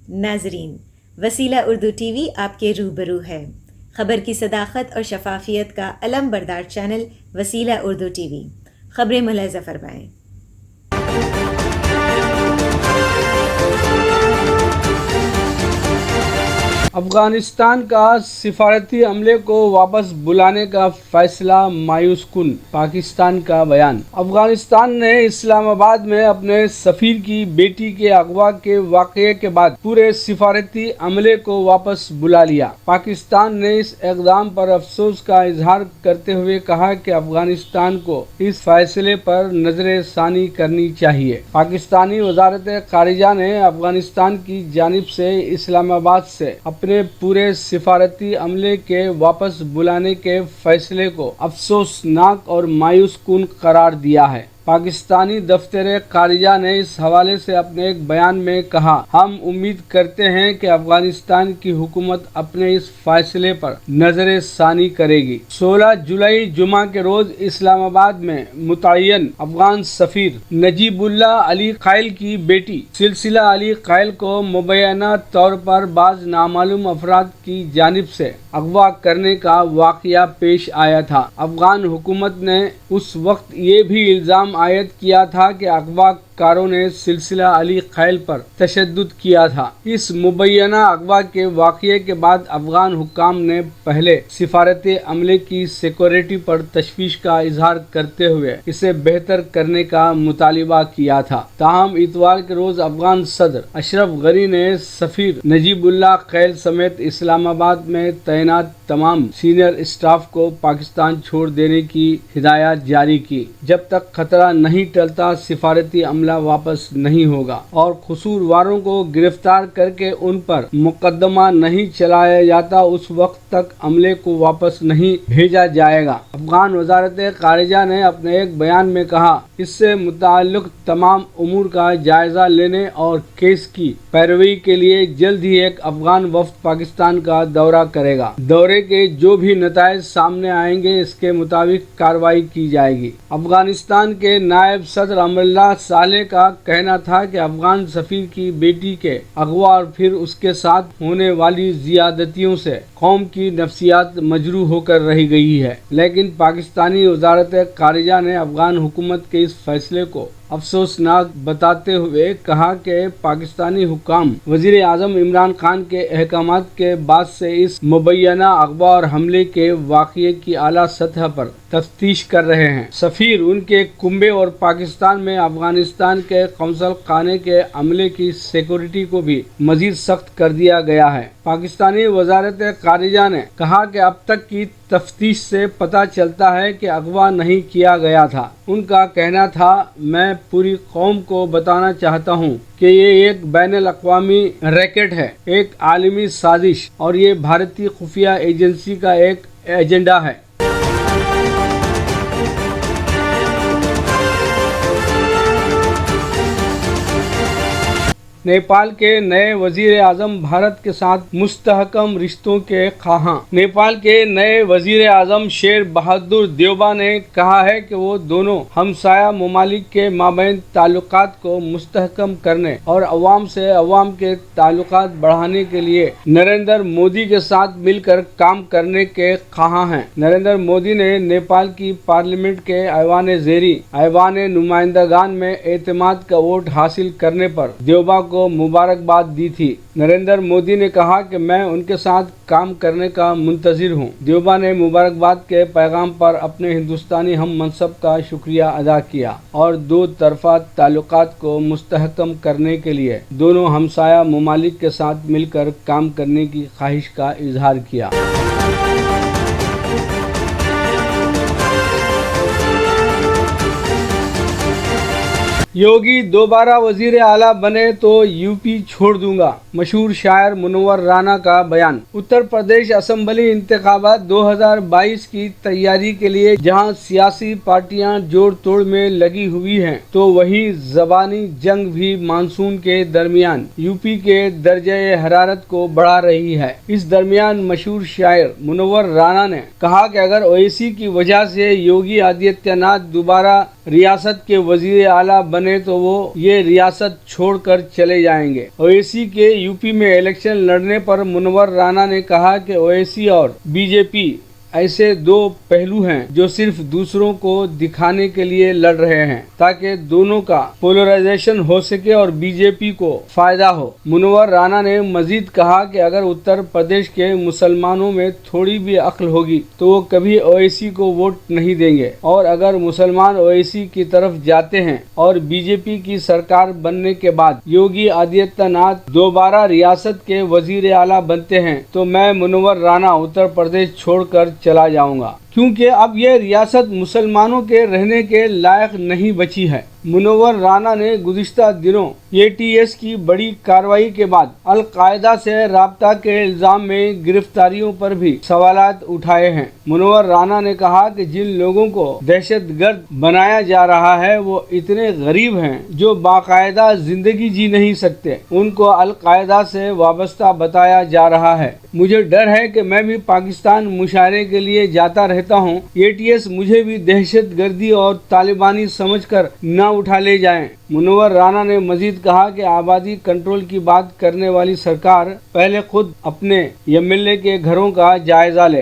ناظرین، وسیلہ Urdu T V آپ کے روبرو ہے۔ خبر کی صداقت اور شفافیت کا علم بردار چینل وسیلہ اردو ٹی وی۔ خبریں ملاحظہ فرمائیں۔ افغانستان کا سفارتی عملے کو واپس بلانے کا فیصلہ مایوس کن، پاکستان کا بیان۔ افغانستان نے اسلام آباد میں اپنے سفیر کی بیٹی کے اغوا کے واقعے کے بعد پورے سفارتی عملے کو واپس بلا لیا۔ پاکستان نے اس اقدام پر افسوس کا اظہار کرتے ہوئے کہا کہ افغانستان کو اس فیصلے پر نظر ثانی کرنی چاہیے۔ پاکستانی وزارت خارجہ نے افغانستان کی جانب سے اسلام آباد سے اپنے پورے سفارتی عملے کے واپس بلانے کے فیصلے کو افسوسناک اور مایوس کن قرار دیا ہے۔ پاکستانی دفتر خارجہ نے اس حوالے سے اپنے ایک بیان میں کہا، ہم امید کرتے ہیں کہ افغانستان کی حکومت اپنے اس فیصلے پر نظر ثانی کرے گی۔ 16 جولائی جمعہ کے روز اسلام آباد میں متعین افغان سفیر نجیب اللہ علی خیل کی بیٹی سلسلہ علی خیل کو مبینہ طور پر بعض نامعلوم افراد کی جانب سے اغوا کرنے کا واقعہ پیش آیا تھا۔ افغان حکومت نے اس وقت یہ بھی الزام عائد کیا تھا کہ اغوا کاروں نے سلسلہ علی خیل پر تشدد کیا تھا۔ اس مبینہ اغوا کے واقعے کے بعد افغان حکام نے پہلے سفارتی عملے کی سیکورٹی پر تشویش کا اظہار کرتے ہوئے اسے بہتر کرنے کا مطالبہ کیا تھا۔ تاہم اتوار کے روز افغان صدر اشرف غنی نے سفیر نجیب اللہ خیل سمیت اسلام آباد میں تعینات تمام سینئر اسٹاف کو پاکستان چھوڑ دینے کی ہدایت جاری کی۔ جب تک خطرہ نہیں ٹلتا سفارتی عملہ واپس نہیں ہوگا اور قصورواروں کو گرفتار کر کے ان پر مقدمہ نہیں چلایا جاتا اس وقت تک عملے کو واپس نہیں بھیجا جائے گا۔ افغان وزارت خارجہ نے اپنے ایک بیان میں کہا، اس سے متعلق تمام امور کا جائزہ لینے اور کیس کی پیروی کے لیے جلد ہی ایک افغان وفد پاکستان کا دورہ کرے گا۔ دورے کے جو بھی نتائج سامنے آئیں گے اس کے مطابق کارروائی کی جائے گی۔ افغانستان کے نائب صدر امراللہ صالح کا کہنا تھا کہ افغان سفیر کی بیٹی کے اغوا اور پھر اس کے ساتھ ہونے والی زیادتیوں سے قوم کی نفسیات مجروح ہو کر رہ گئی ہے، لیکن پاکستانی وزارت خارجہ نے افغان حکومت کے اس فیصلے کو افسوسناک بتاتے ہوئے کہا کہ پاکستانی حکام وزیر اعظم عمران خان کے احکامات کے بعد سے اس مبینہ اغوا اور حملے کے واقعے کی اعلیٰ سطح پر تفتیش کر رہے ہیں۔ سفیر، ان کے کنبے اور پاکستان میں افغانستان کے قونصل خانے کے عملے کی سیکورٹی کو بھی مزید سخت کر دیا گیا ہے۔ پاکستانی وزارت خارجہ نے کہا کہ اب تک کی تفتیش سے پتہ چلتا ہے کہ اغوا نہیں کیا گیا تھا۔ ان کا کہنا تھا، میں پوری قوم کو بتانا چاہتا ہوں کہ یہ ایک بین الاقوامی ریکٹ ہے، ایک عالمی سازش، اور یہ بھارتی خفیہ ایجنسی کا ایک ایجنڈا ہے۔ نیپال کے نئے وزیر اعظم بھارت کے ساتھ مستحکم رشتوں کے خواہاں۔ نیپال کے نئے وزیر اعظم شیر بہادر دیوبا نے کہا ہے کہ وہ دونوں ہمسایہ ممالک کے مابین تعلقات کو مستحکم کرنے اور عوام سے عوام کے تعلقات بڑھانے کے لیے نریندر مودی کے ساتھ مل کر کام کرنے کے خواہاں ہیں۔ نریندر مودی نے نیپال کی پارلیمنٹ کے ایوان زیریں ایوان نمائندگان میں اعتماد کا ووٹ حاصل کرنے پر دیوبا کو مبارکباد دی تھی۔ نریندر مودی نے کہا کہ میں ان کے ساتھ کام کرنے کا منتظر ہوں۔ دیوبا نے مبارکباد کے پیغام پر اپنے ہندوستانی ہم منصب کا شکریہ ادا کیا اور دو طرفہ تعلقات کو مستحکم کرنے کے لیے دونوں ہمسایہ ممالک کے ساتھ مل کر کام کرنے کی خواہش کا اظہار کیا۔ یوگی دوبارہ وزیر اعلیٰ بنے تو یو پی چھوڑ دوں گا، مشہور شاعر منور رانا کا بیان۔ اتر پردیش اسمبلی انتخابات 2022 کی تیاری کے لیے جہاں سیاسی پارٹیاں جوڑ توڑ میں لگی ہوئی ہیں تو وہیں زبانی جنگ بھی مانسون کے درمیان یو پی کے درجہ حرارت کو بڑھا رہی ہے۔ اس درمیان مشہور شاعر منور رانا نے کہا کہ اگر اویسی کی وجہ سے یوگی آدتیہ ناتھ دوبارہ ریاست کے وزیر اعلیٰ بنے بنے تو وہ یہ ریاست چھوڑ کر چلے جائیں گے۔ اویسی کے یوپی میں الیکشن لڑنے پر منور رانا نے کہا کہ اویسی اور بی جے پی ایسے دو پہلو ہیں جو صرف دوسروں کو دکھانے کے لیے لڑ رہے ہیں تاکہ دونوں کا پولرائزیشن ہو سکے اور بی جے پی کو فائدہ ہو۔ منور رانا نے مزید کہا کہ اگر اتر پردیش کے مسلمانوں میں تھوڑی بھی عقل ہوگی تو وہ کبھی اویسی کو ووٹ نہیں دیں گے، اور اگر مسلمان اویسی کی طرف جاتے ہیں اور بی جے پی کی سرکار بننے کے بعد یوگی آدتیہ ناتھ دوبارہ ریاست کے وزیر اعلیٰ بنتے ہیں تو میں منور رانا اتر پردیش چھوڑ کر چلا جاؤں گا، کیونکہ اب یہ ریاست مسلمانوں کے رہنے کے لائق نہیں بچی ہے۔ منور رانا نے گزشتہ دنوں اے ٹی ایس کی بڑی کارروائی کے بعد القاعدہ سے رابطہ کے الزام میں گرفتاریوں پر بھی سوالات اٹھائے ہیں۔ منور رانا نے کہا کہ جن لوگوں کو دہشت گرد بنایا جا رہا ہے وہ اتنے غریب ہیں جو باقاعدہ زندگی جی نہیں سکتے، ان کو القاعدہ سے وابستہ بتایا جا رہا ہے۔ مجھے ڈر ہے کہ میں بھی پاکستان مشاہرے کے لیے جاتا رہتا ہوں، اے ٹی ایس مجھے بھی دہشت گردی اور طالبانی سمجھ کر نہ اٹھا لے جائیں۔ منور رانا نے مزید کہا کہ آبادی کنٹرول کی بات کرنے والی سرکار پہلے خود اپنے ایم ایل اے کے گھروں کا جائزہ لے۔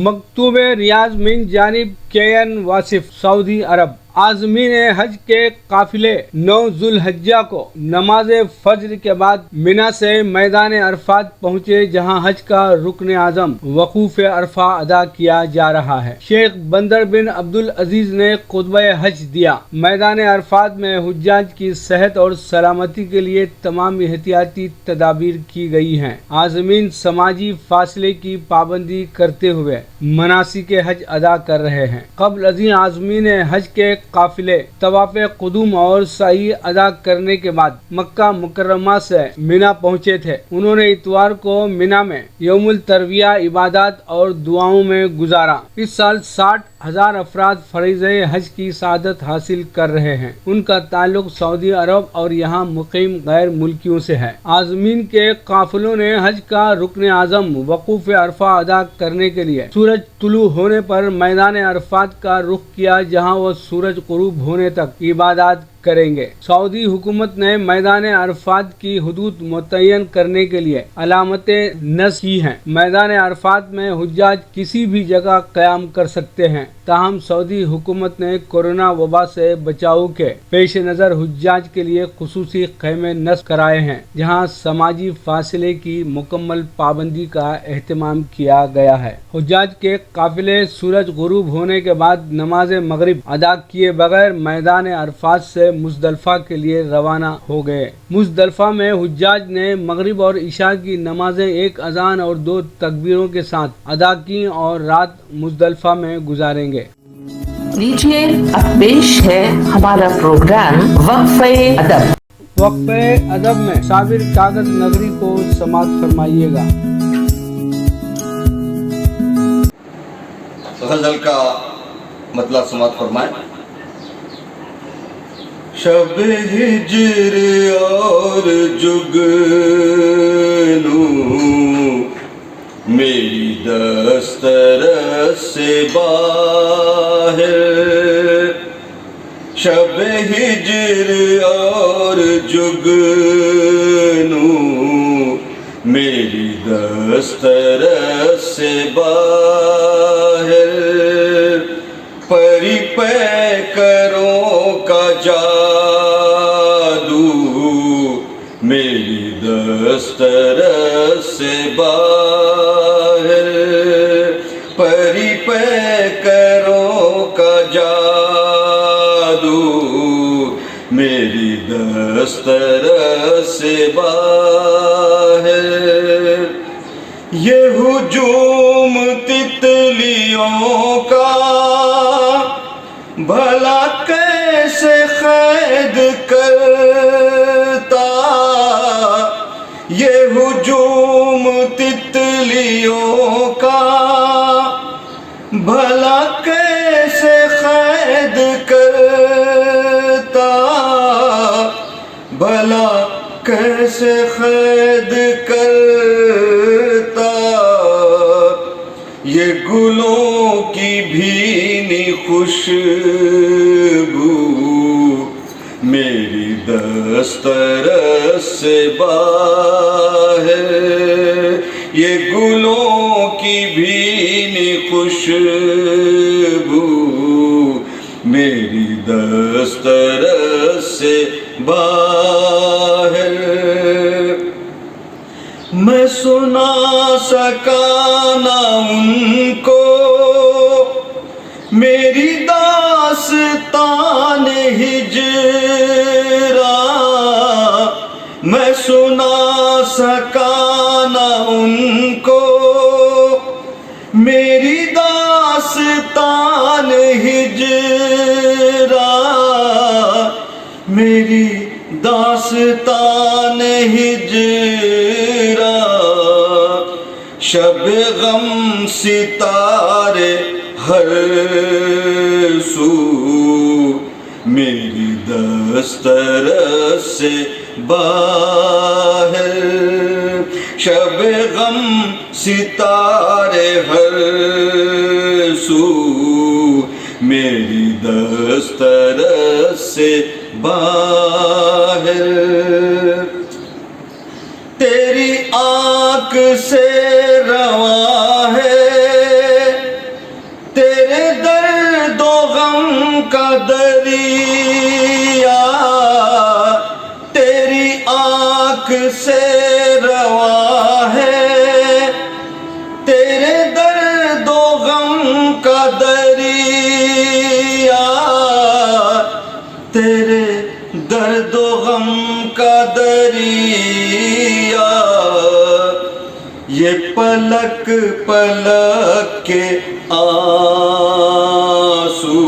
مکتوب ریاض من جانب کے این واصف۔ سعودی عرب عازمین حج کے قافلے 9 ذوالحجہ کو نماز فجر کے بعد منا سے میدان عرفات پہنچے، جہاں حج کا رکن اعظم وقوف عرفہ ادا کیا جا رہا ہے۔ شیخ بندر بن عبدالعزیز نے خطبہ حج دیا۔ میدان عرفات میں حجاج کی صحت اور سلامتی کے لیے تمام احتیاطی تدابیر کی گئی ہیں۔ عازمین سماجی فاصلے کی پابندی کرتے ہوئے مناسک حج ادا کر رہے ہیں۔ قبل ازیں عازمین حج کے قافلے طواف قدوم اور سعی ادا کرنے کے بعد مکہ مکرمہ سے منا پہنچے تھے۔ انہوں نے اتوار کو منا میں یوم الترویہ عبادات اور دعاؤں میں گزارا۔ اس سال 60,000 افراد فریضہ حج کی سعادت حاصل کر رہے ہیں۔ ان کا تعلق سعودی عرب اور یہاں مقیم غیر ملکیوں سے ہے۔ عازمین کے قافلوں نے حج کا رکن اعظم وقوف عرفہ ادا کرنے کے لیے سورج طلوع ہونے پر میدان عرفات کا رخ کیا، جہاں وہ سورج غروب ہونے تک عبادات کریں گے۔ سعودی حکومت نے میدان عرفات کی حدود متعین کرنے کے لیے علامتیں نصب کی ہیں۔ میدان عرفات میں حجاج کسی بھی جگہ قیام کر سکتے ہیں، تاہم سعودی حکومت نے کورونا وبا سے بچاؤ کے پیش نظر حجاج کے لیے خصوصی خیمے نصب کرائے ہیں، جہاں سماجی فاصلے کی مکمل پابندی کا اہتمام کیا گیا ہے۔ حجاج کے قافلے سورج غروب ہونے کے بعد نماز مغرب ادا کیے بغیر میدان عرفات سے مزدلفہ کے لیے روانہ ہو گئے۔ مزدلفہ میں حجاج نے مغرب اور عشاء کی نمازیں ایک اذان اور 2 تکبیروں کے ساتھ ادا کی اور رات مزدلفہ میں گزاریں گے۔ لیجیے اب پیش ہے ہمارا پروگرام وقفہ ادب۔ وقفہ ادب میں صابر کاغذ نگری کو سماعت فرمائیے گا۔ غزل کا مطلب سماعت فرمائیں۔ شب ہجر اور جگنو میری دسترس سے باہر، شب ہجر اور جگنو میری دسترس سے باہر، پری پیکروں کا جادو میری دسترس سے باہر، پری پیکروں کا جادو میری دسترس سے باہر، یہ ہجوم تتلیوں کا بھلا کیسے قید کرتا، یہ ہجوم تتلیوں کا بھلا کیسے قید کرتا، بھلا کیسے قید کرتا، گلوں کی بھینی خوشبو میری دسترس سے باہر، یہ گلوں کی بھینی خوشبو میری دسترس سے باہر، میں سنا سکا نہ ان کو میری داستان ہجران، میں سنا سکا نہ ان کو میری داستان ہجران، میری داستان ہجران، شب غم ستارے ہر سو میری دسترس سے باہر، شب غم ستارے ہر سو میری دسترس سے باہر، تیری آنکھ سے رواں ہے تیرے درد و غم کا دریا، تیری آنکھ سے رواں ہے تیرے درد و غم کا دریا، تیرے درد و غم کا دریا، یہ پلک پلک کے آنسو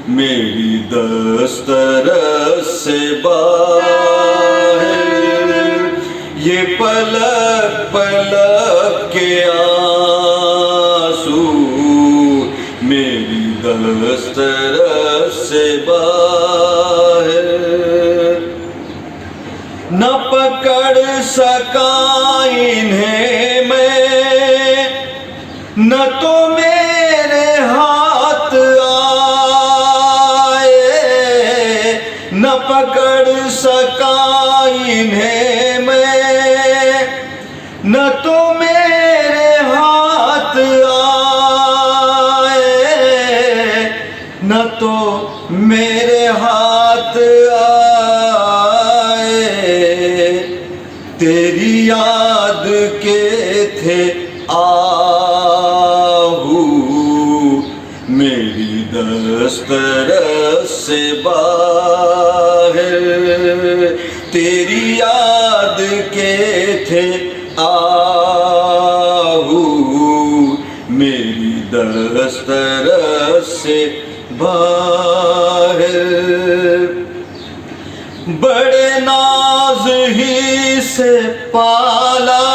میری دسترس سے باہر، یہ پلک پلک کے آنسو میری دسترس سے باہر، نہ پکڑ سکا انہیں میں نہ تو میرے ہاتھ آئے، نہ پکڑ سکا انہیں میں نہ تو میرے ہاتھ آئے، نہ تو میرے ہاتھ آئے، تیری یاد کے تھے آہو میری دسترس سے باہر، تیری یاد کے تھے آہو میری دسترس سے باہر، بڑے ناز ہی سے پالا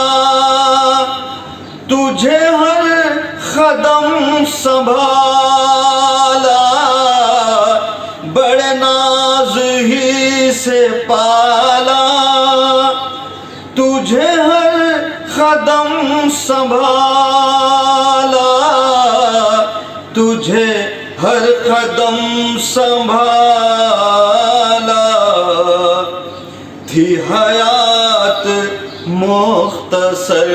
تجھے ہر قدم سنبھالا، بڑے ناز ہی سے پالا تجھے ہر قدم سنبھالا، تجھے ہر قدم سنبھالا، تھی حیات مختصر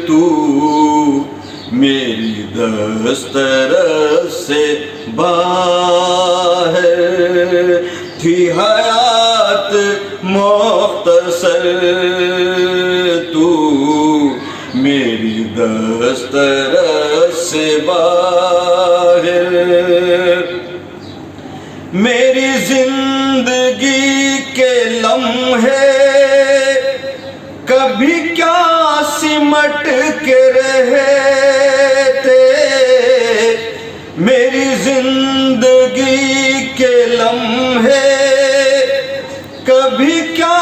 تو میری دسترس سے باہر، تھی حیات مختصر تو میری دسترس سے باہر، میری زندگی کے لمحے کبھی کیا سمٹ کے رہے تھے، میری زندگی کے لمحے کبھی کیا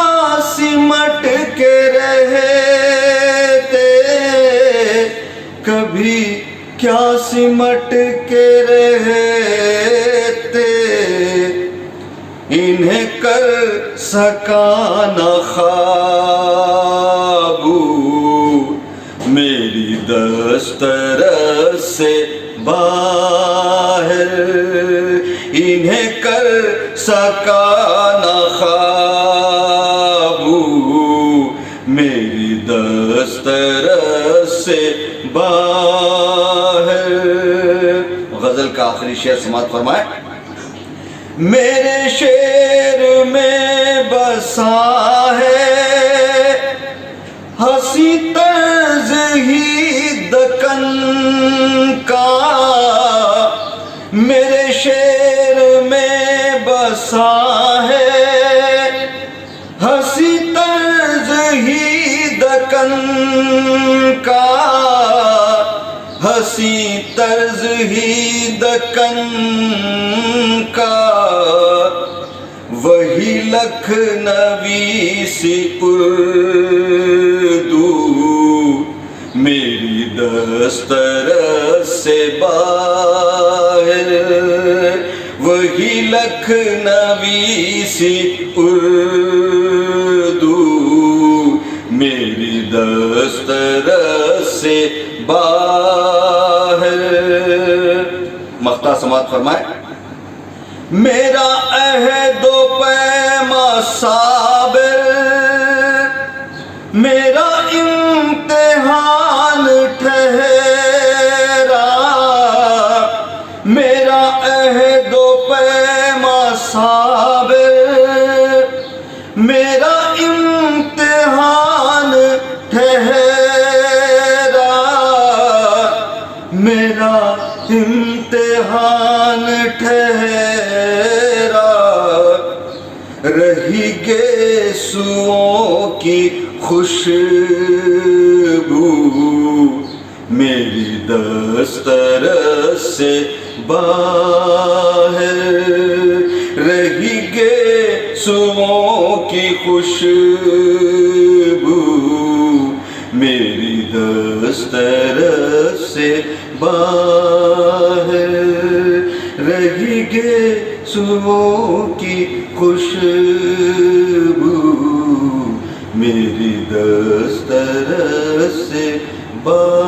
سمٹ کے رہے تھے، کبھی کیا سمٹ کے رہے تھے، انہیں کر سکا نہ خواب میری دسترس سے باہر، انہیں کر سکا نہ قابو میری دسترس سے باہر۔ غزل کا آخری شعر سماعت فرمائے۔ میرے شعر میں بسا ہے ہنسی طرز ہی دکن کا، میرے شعر میں بسا ہے ہنسی طرز ہی دکن کا، ہنسی طرز ہی دکن کا، وہی لکھنوی سی اردو میری دسترس سے باہر، وہی لکھنوی سی اردو میری دسترس سے باہر۔ مقطع سماعت فرمائے۔ میرا عہد و پیما صابر، میرا امتحان ٹھہرا، میرا عہد و پیما صابر، میرا امتحان ٹھہرا، میرا امتحان ٹھہرا، رہی گیسوؤں کی خوشبو میری دسترس سے باہر، رہی گیسوؤں کی خوشبو میری دسترس سے باہر، رہی گیسوؤں کی خوشبو میری دسترس سے باہر۔